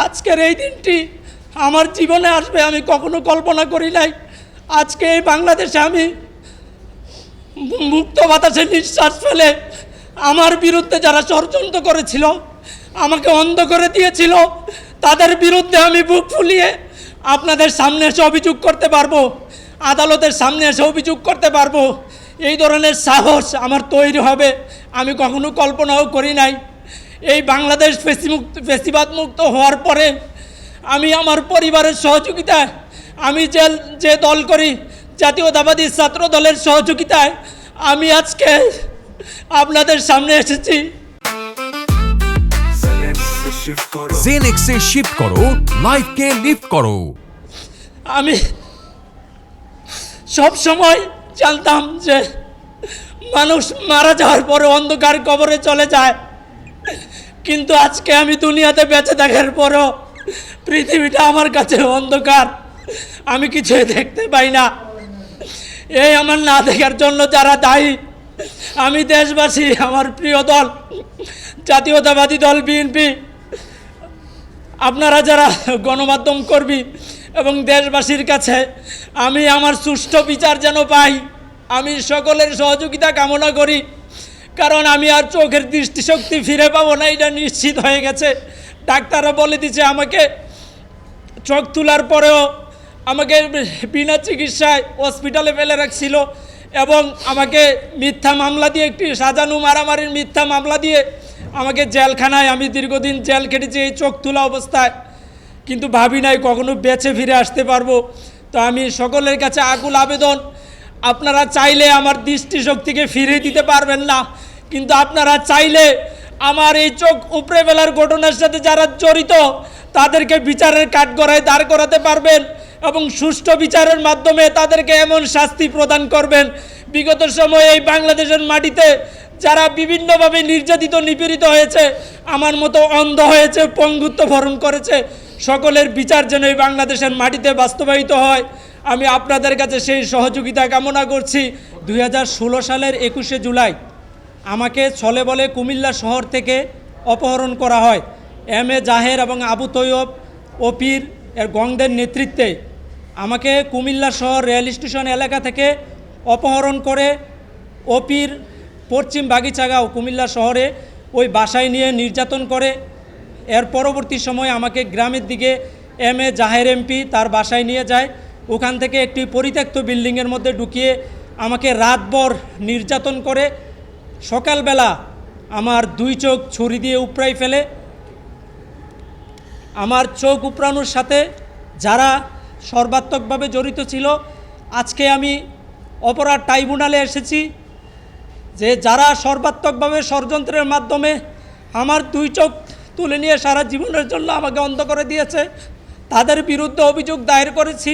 আজকের এই দিনটি আমার জীবনে আসবে আমি কখনো কল্পনা করি নাই। আজকে এই বাংলাদেশে আমি মুক্ত বাতাসে নিঃশ্বাস ফেলে আমার বিরুদ্ধে যারা ষড়যন্ত্র করেছিল, আমাকে অন্ধ করে দিয়েছিল, তাদের বিরুদ্ধে আমি বুক ফুলিয়ে আপনাদের সামনে এসে অভিযোগ করতে পারবো, আদালতের সামনে এসে অভিযোগ করতে পারবো। এই ধরনের সাহস আমার তৈরি হবে আমি কখনো কল্পনাও করি নাই। এই বাংলাদেশ ফেসিবাদ মুক্ত হওয়ার পরে আমি আমার পরিবারের সহযোগিতায়, আমি যে দল করি জাতীয়তাবাদী ছাত্র দলের সহযোগিতায় আমি আজকে আপনাদের সামনে এসেছি। জেনেক্সে শিফট করো, লাইফকে লিফট করো। আমি সব সময় জানতাম যে মানুষ মারা যাওয়ার পরে অন্ধকার কবরে চলে যায়, কিন্তু আজকে আমি দুনিয়াতে বেঁচে থাকার পরও পৃথিবীটা আমার কাছে অন্ধকার, আমি কিছুই দেখতে পাই না। এই আমার না দেখার জন্য যারা দায়ী, আমি দেশবাসী, আমার প্রিয় দল জাতীয়তাবাদী দল বিএনপি, আপনারা যারা গণমাধ্যম কর্মী এবং দেশবাসীর কাছে আমি আমার সুষ্ঠু বিচার যেন পাই, আমি সকলের সহযোগিতা কামনা করি। কারণ আমি আর চোখের দৃষ্টিশক্তি ফিরে পাবো না, এটা নিশ্চিত হয়ে গেছে। ডাক্তাররা বলে দিচ্ছে আমাকে চোখ তোলার পরেও আমাকে বিনা চিকিৎসায় হসপিটালে ফেলে রাখছিল এবং আমাকে মিথ্যা মামলা দিয়ে, একটি সাজানো মারামারির মিথ্যা মামলা দিয়ে আমাকে জেলখানায়, আমি দীর্ঘদিন জেল খেটেছি এই চোখ তোলা অবস্থায়, কিন্তু ভাবি নাই কখনো বেঁচে ফিরে আসতে পারবো। তো আমি সকলের কাছে আকুল আবেদন, আপনারা চাইলে আমার দৃষ্টিশক্তিকে ফিরিয়ে দিতে পারবেন না, কিন্তু আপনারা চাইলে আমার এই চোখ উপড়ে ফেলার ঘটনার সাথে যারা জড়িত তাদেরকে বিচারের কাঠগড়ায় দাঁড় করাতে পারবেন এবং সুষ্ঠু বিচারের মাধ্যমে তাদেরকে এমন শাস্তি প্রদান করবেন। বিগত সময়ে এই বাংলাদেশের মাটিতে যারা বিভিন্নভাবে নির্যাতিত নিপীড়িত হয়েছে, আমার মতো অন্ধ হয়েছে, পঙ্গুত্ব বরণ করেছে, সকলের বিচার যেন এই বাংলাদেশের মাটিতে বাস্তবায়িত হয়, আমি আপনাদের কাছে সেই সহযোগিতা কামনা করছি। 2016 সালের 21শে জুলাই আমাকে ছলে বলে কুমিল্লা শহর থেকে অপহরণ করা হয়। এম এ জাহের এবং আবু তৈয়ব ওপির এর গংদের নেতৃত্বে আমাকে কুমিল্লা শহর রেল স্টেশন এলাকা থেকে অপহরণ করে ওপির পশ্চিম বাগিচাগাঁও কুমিল্লা শহরে ওই বাসায় নিয়ে নির্যাতন করে। এর পরবর্তী সময় আমাকে গ্রামের দিকে এম এ জাহের এমপি তার বাসায় নিয়ে যায়। ওখান থেকে একটি পরিত্যক্ত বিল্ডিংয়ের মধ্যে ঢুকিয়ে আমাকে রাতভর নির্যাতন করে। সকালবেলা আমার দুই চোখ ছুরি দিয়ে উপড়াই ফেলে। আমার চোখ উপড়ানোর সাথে যারা সর্বাত্মকভাবে জড়িত ছিল, আজকে আমি অপরাধ ট্রাইব্যুনালে এসেছি যে যারা সর্বাত্মকভাবে ষড়যন্ত্রের মাধ্যমে আমার দুই চোখ তুলে নিয়ে সারা জীবনের জন্য আমাকে অন্ধ করে দিয়েছে, তাদের বিরুদ্ধে অভিযোগ দায়ের করেছি।